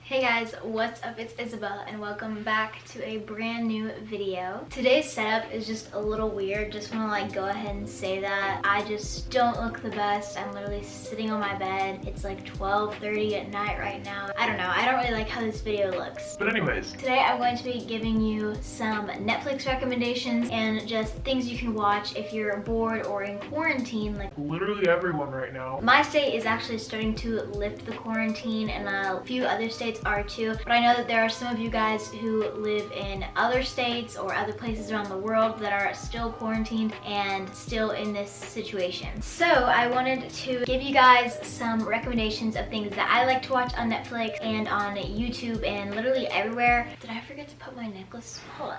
Hey guys, what's up? It's Isabelle and welcome back to a brand new video. Today's setup is just a little weird. Just want to go ahead and say that. I just don't look the best. I'm literally sitting on my bed. It's like 12:30 at night right now. I don't know. I don't really like how this video looks. But anyways. Today I'm going to be giving you some Netflix recommendations and just things you can watch if you're bored or in quarantine. Like literally everyone right now. My state is actually starting to lift the quarantine and a few other states are too, but I know that there are some of you guys who live in other states or other places around the world that are still quarantined and still in this situation. So I wanted to give you guys some recommendations of things that I like to watch on Netflix and on YouTube and literally everywhere. Did I forget to put my necklace? Hold on.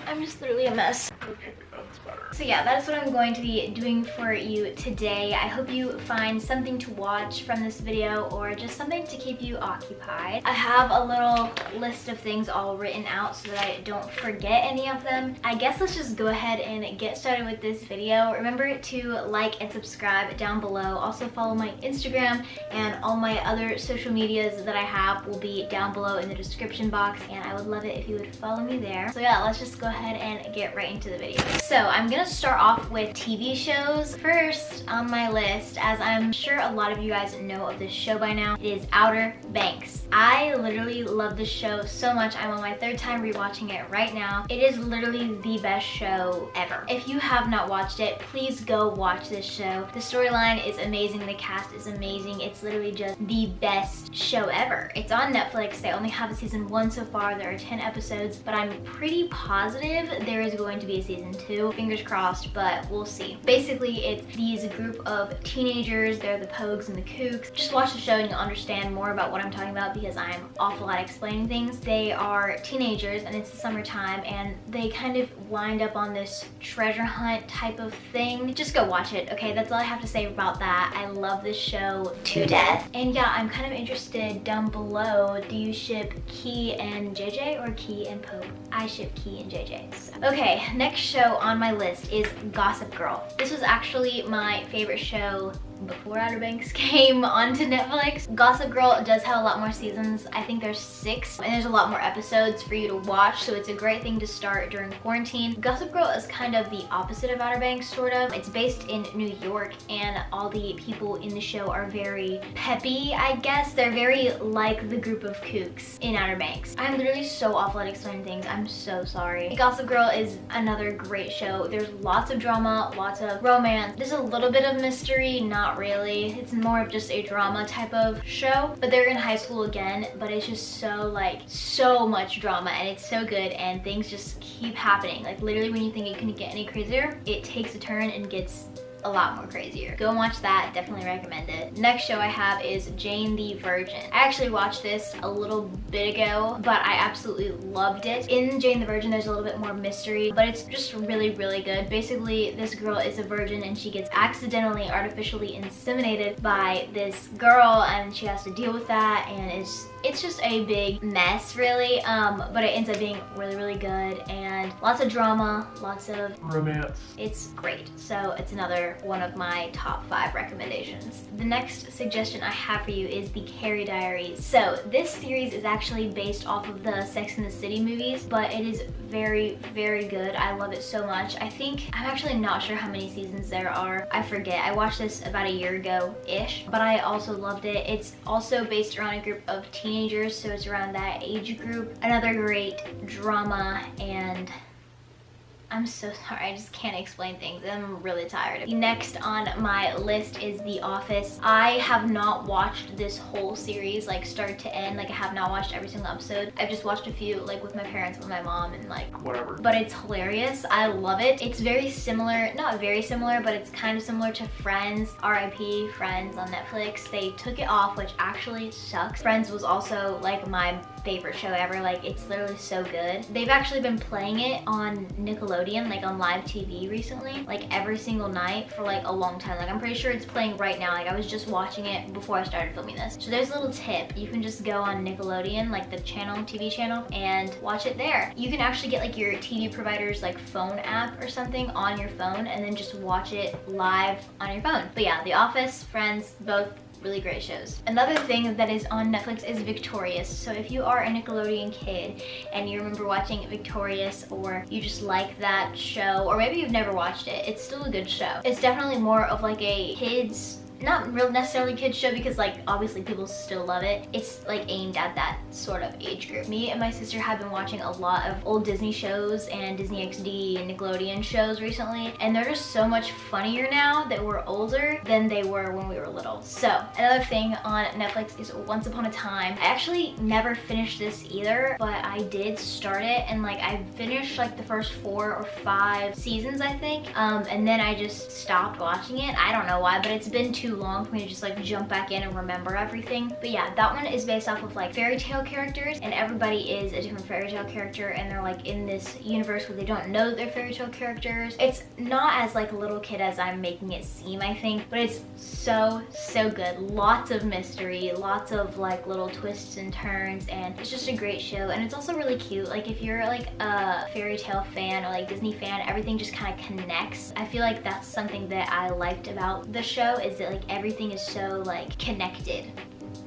I'm just literally a mess. Okay, that's better. So yeah, that's what I'm going to be doing for you today. I hope you find something to watch from this video or just something to keep you occupied. I have a little list of things all written out so that I don't forget any of them. I guess let's just go ahead and get started with this video. Remember to like and subscribe down below. Also follow my Instagram and all my other social medias that I have will be down below in the description box, and I would love it if you would follow me there. So yeah, let's just go ahead and get right into the video. So I'm gonna start off with TV shows. First on my list, as I'm sure a lot of you guys know of this show by now, it is Outer Banks. I literally love this show so much. I'm on my third time rewatching it right now. It is literally the best show ever. If you have not watched it, please go watch this show. The storyline is amazing. The cast is amazing. It's literally just the best show ever. It's on Netflix. They only have a season 1 so far. There are 10 episodes, but I'm pretty positive there is going to be a season 2. Fingers crossed, but we'll see. Basically, it's these group of teenagers. They're the Pogues and the Kooks. Just watch the show and you'll understand more about what I'm talking about because I'm awful at explaining things. They are teenagers and it's the summertime and they kind of wind up on this treasure hunt type of thing. Just go watch it, okay? That's all I have to say about that. I love this show to death. And yeah, I'm kind of interested down below. Do you ship Key and JJ or Key and Pogue? I ship Key and JJ. So. Okay, next show on my list is Gossip Girl. This was actually my favorite show before Outer Banks came onto Netflix. Gossip Girl does have a lot more seasons. I think there's 6 and there's a lot more episodes for you to watch, so it's a great thing to start during quarantine. Gossip Girl is kind of the opposite of Outer Banks, sort of. It's based in New York and all the people in the show are very peppy, I guess. They're very like the group of Kooks in Outer Banks. I'm literally so awful at explaining things. I'm so sorry. Gossip Girl is another great show. There's lots of drama, lots of romance. There's a little bit of mystery, not really. It's more of just a drama type of show, but they're in high school again, but it's just so much drama and it's so good and things just keep happening. Like literally when you think it couldn't get any crazier, it takes a turn and gets a lot more crazier. Go and watch that, definitely recommend it. Next show I have is Jane the Virgin. I actually watched this a little bit ago, but I absolutely loved it. In Jane the Virgin, there's a little bit more mystery, but it's just really good. Basically, this girl is a virgin and she gets accidentally artificially inseminated by this girl and she has to deal with that, and it's just a big mess really, but it ends up being really good and lots of drama, lots of romance. It's great. So it's another one of my top 5 recommendations. The next suggestion I have for you is the Carrie Diaries. So this series is actually based off of the Sex and the City movies, but it is very good. I love it so much. I'm actually not sure how many seasons there are. I forget. I watched this about a year ago-ish, but I also loved it. It's also based around a group of teenagers, so it's around that age group. Another great drama, and I'm so sorry, I just can't explain things. I'm really tired. Next on my list is The Office. I have not watched this whole series, like start to end. Like I have not watched every single episode. I've just watched a few, like with my parents, with my mom, and like whatever. But it's hilarious. I love it. It's very similar, not very similar, but it's kind of similar to Friends. RIP Friends on Netflix. They took it off, which actually sucks. Friends was also like my favorite show ever. Like it's literally so good. They've actually been playing it on Nickelodeon, like on live TV recently, like every single night for like a long time. Like I'm pretty sure it's playing right now. Like I was just watching it before I started filming this. So there's a little tip. You can just go on Nickelodeon, like the channel, TV channel, and watch it there. You can actually get like your TV provider's like phone app or something on your phone and then just watch it live on your phone. But yeah, The Office, Friends, both really great shows. Another thing that is on Netflix is Victorious. So if you are a Nickelodeon kid and you remember watching Victorious, or you just like that show, or maybe you've never watched it, it's still a good show. It's definitely more of like a kids, not real necessarily kids show, because like obviously people still love it. It's like aimed at that sort of age group. Me and my sister have been watching a lot of old Disney shows and Disney XD and Nickelodeon shows recently, and they're just so much funnier now that we're older than they were when we were little. So another thing on Netflix is Once Upon a Time. I actually never finished this either, but I did start it, and like I finished like the first 4 or 5 seasons, I think, and then I just stopped watching it. I don't know why, but it's been too long for me to just like jump back in and remember everything. But yeah, that one is based off of like fairy tale characters, and everybody is a different fairy tale character, and they're like in this universe where they don't know that they're fairy tale characters. It's not as like a little kid as I'm making it seem, I think, but it's so good. Lots of mystery, lots of like little twists and turns, and it's just a great show. And it's also really cute. Like if you're like a fairy tale fan or like Disney fan, everything just kind of connects. I feel like that's something that I liked about the show, is that like everything is so like connected.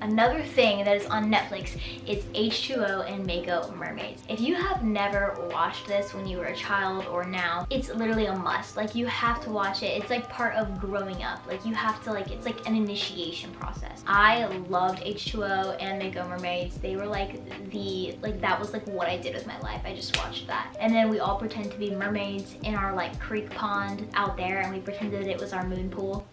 Another thing that is on Netflix is H2O and Mako Mermaids. If you have never watched this when you were a child or now, it's literally a must. Like you have to watch it. It's like part of growing up. Like you have to like, it's like an initiation process. I loved H2O and Mako Mermaids. They were like that was like what I did with my life. I just watched that. And then we all pretend to be mermaids in our like creek pond out there, and we pretended it was our moon pool.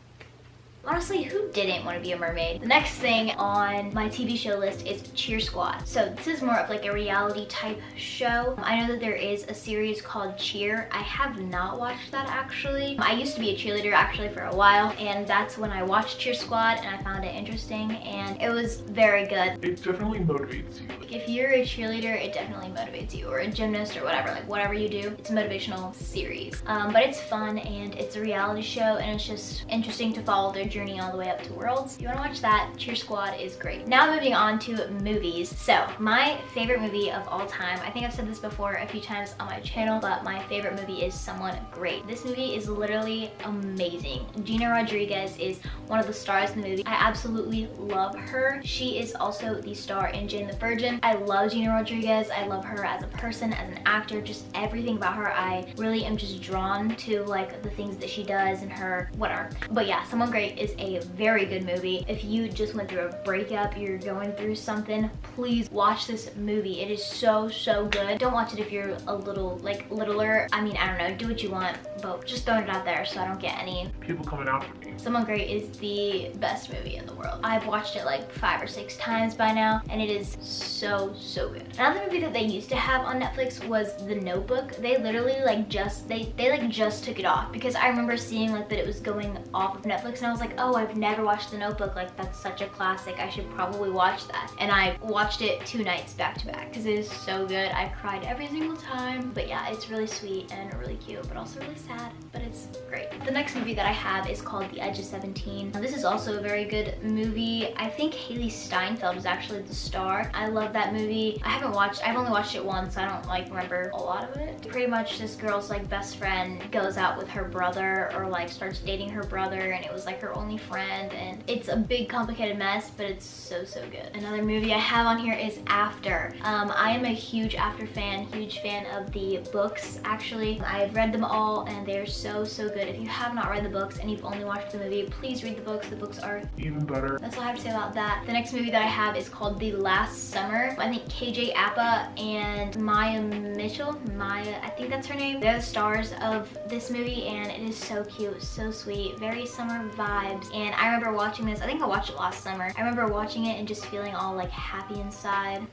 Honestly, who didn't want to be a mermaid? The next thing on my TV show list is Cheer Squad. So this is more of like a reality type show. I know that there is a series called Cheer. I have not watched that actually. I used to be a cheerleader actually for a while, and that's when I watched Cheer Squad and I found it interesting, and it was very good. It definitely motivates you. If you're a cheerleader, it definitely motivates you, or a gymnast or whatever, like whatever you do, it's a motivational series. But it's fun, and it's a reality show, and it's just interesting to follow their journey all the way up to Worlds. If you want to watch that, Cheer Squad is great. Now moving on to movies. So my favorite movie of all time, I think I've said this before a few times on my channel, but my favorite movie is Someone Great. This movie is literally amazing. Gina Rodriguez is one of the stars in the movie. I absolutely love her. She is also the star in Jane the Virgin. I love Gina Rodriguez. I love her as a person, as an actor, just everything about her. I really am just drawn to like the things that she does and her whatever. But yeah, Someone Great is a very good movie. If you just went through a breakup, you're going through something, please watch this movie. It is so good. Don't watch it if you're a little like littler. I mean, I don't know, do what you want, but just throwing it out there so I don't get any people coming after me. Someone Great is the best movie in the world. I've watched it like 5 or 6 times by now, and it is so good. Another movie that they used to have on Netflix was The Notebook. They literally like just took it off, because I remember seeing like that it was going off of Netflix, and I was like, oh, I've never watched The Notebook. Like that's such a classic. I should probably watch that. And I watched it 2 nights back to back because it is so good. I cried every single time. But yeah, it's really sweet and really cute, but also really sad, but it's great. The next movie that I have is called The Edge of 17. Now, this is also a very good movie. I think Haley Steinfeld is actually the star. I love that movie. I've only watched it once, so I don't like remember a lot of it. Pretty much this girl's like best friend goes out with her brother, or like starts dating her brother, and it was like her only friend, and it's a big complicated mess, but it's so good. Another movie I have on here is After. I am a huge After fan, huge fan of the books actually. I've read them all, and they're so good. If you have not read the books and you've only watched the movie, please read the books. The books are even better. That's all I have to say about that. The next movie that I have is called The Last Summer. I think KJ Apa and Maya Mitchell, I think that's her name, they're the stars of this movie, and it is so cute, so sweet, very summer vibes. And I remember watching this, I think I watched it last summer. I remember watching it and just feeling all like happy inside.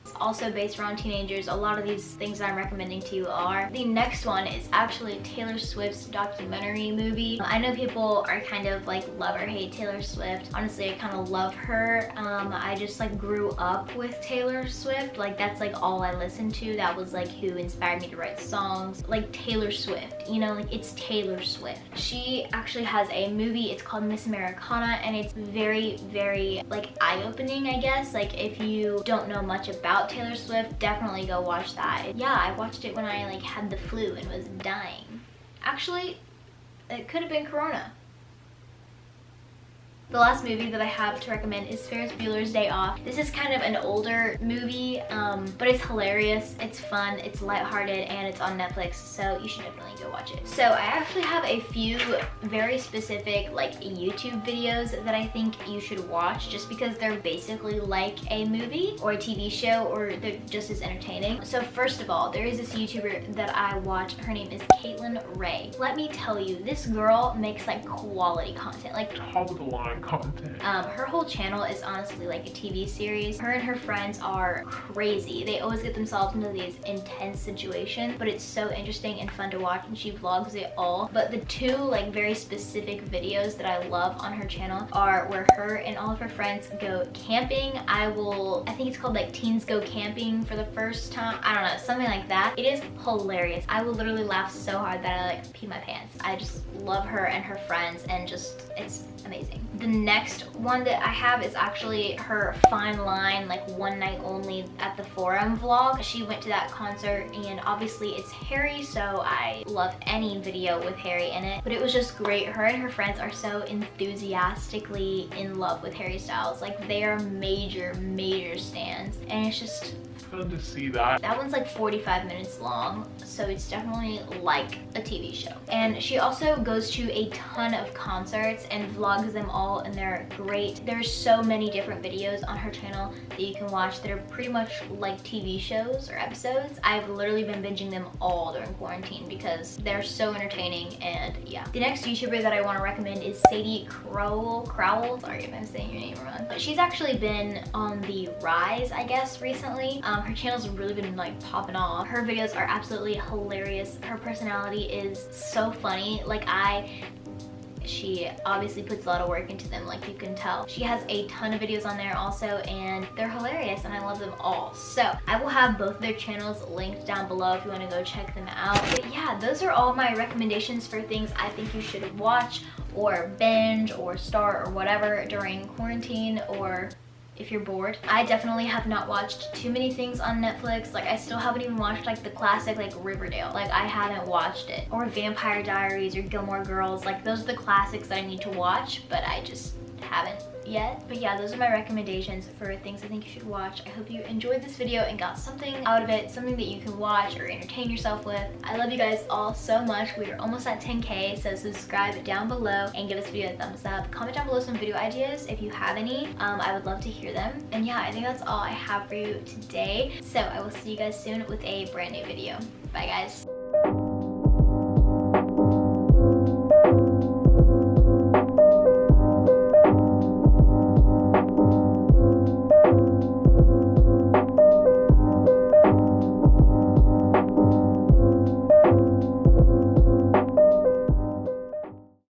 It's also based around teenagers. A lot of these things I'm recommending to you are. The next one is actually Taylor Swift's documentary movie. I know people are kind of like love or hate Taylor Swift. Honestly, I kind of love her. I just like grew up with Taylor Swift. Like that's like all I listened to. That was like who inspired me to write songs. Like Taylor Swift, you know, like it's Taylor Swift. She actually has a movie, it's called Miss Americana, and it's very like eye-opening, I guess. Like if you don't know much about Taylor Swift, definitely go watch that. Yeah, I watched it when I like had the flu and was dying. Actually, it could have been Corona. The last movie that I have to recommend is Ferris Bueller's Day Off. This is kind of an older movie, but it's hilarious, it's fun, it's lighthearted, and it's on Netflix, so you should definitely go watch it. So I actually have a few very specific like YouTube videos that I think you should watch just because they're basically like a movie or a TV show, or they're just as entertaining. So first of all, there is this YouTuber that I watch. Her name is Caitlin Ray. Let me tell you, this girl makes like quality content, like top of the line content. Her whole channel is honestly like a TV series. Her and her friends are crazy. They always get themselves into these intense situations, but it's so interesting and fun to watch, and she vlogs it all. But the two like very specific videos that I love on her channel are where her and all of her friends go camping. I think it's called like Teens Go Camping for the first time. I don't know, something like that. It is hilarious. I will literally laugh so hard that I like pee my pants. I just love her and her friends, and just it's amazing. The next one that I have is actually her Fine Line like one night only at the Forum vlog. She went to that concert, and obviously it's Harry, so I love any video with Harry in it, but it was just great. Her and her friends are so enthusiastically in love with Harry Styles. Like they are major stans, and it's just fun to see that. That one's like 45 minutes long, so it's definitely like a TV show. And she also goes to a ton of concerts and vlogs them all, and they're great. There's so many different videos on her channel that you can watch that are pretty much like TV shows or episodes. I've literally been binging them all during quarantine because they're so entertaining, and yeah. The next YouTuber that I want to recommend is Sadie Crowell. Sorry if I'm saying your name wrong. But she's actually been on the rise, I guess, recently. Her channel's really been like popping off. Her videos are absolutely hilarious. Her personality is so funny. Like she obviously puts a lot of work into them, like you can tell. She has a ton of videos on there also, and they're hilarious, and I love them all. So I will have both their channels linked down below if you want to go check them out. But yeah, those are all my recommendations for things I think you should watch or binge or start or whatever during quarantine, or if you're bored. I definitely have not watched too many things on Netflix. Like I still haven't even watched like the classic like Riverdale. Like I haven't watched it. Or Vampire Diaries or Gilmore Girls. Like those are the classics that I need to watch, but I just haven't yet. But yeah, those are my recommendations for things I think you should watch. I hope you enjoyed this video and got something out of it, something that you can watch or entertain yourself with. I love you guys all so much. We are almost at 10K, so subscribe down below and give this video a thumbs up. Comment down below some video ideas if you have any. I would love to hear them. And yeah, I think that's all I have for you today. So I will see you guys soon with a brand new video. Bye guys.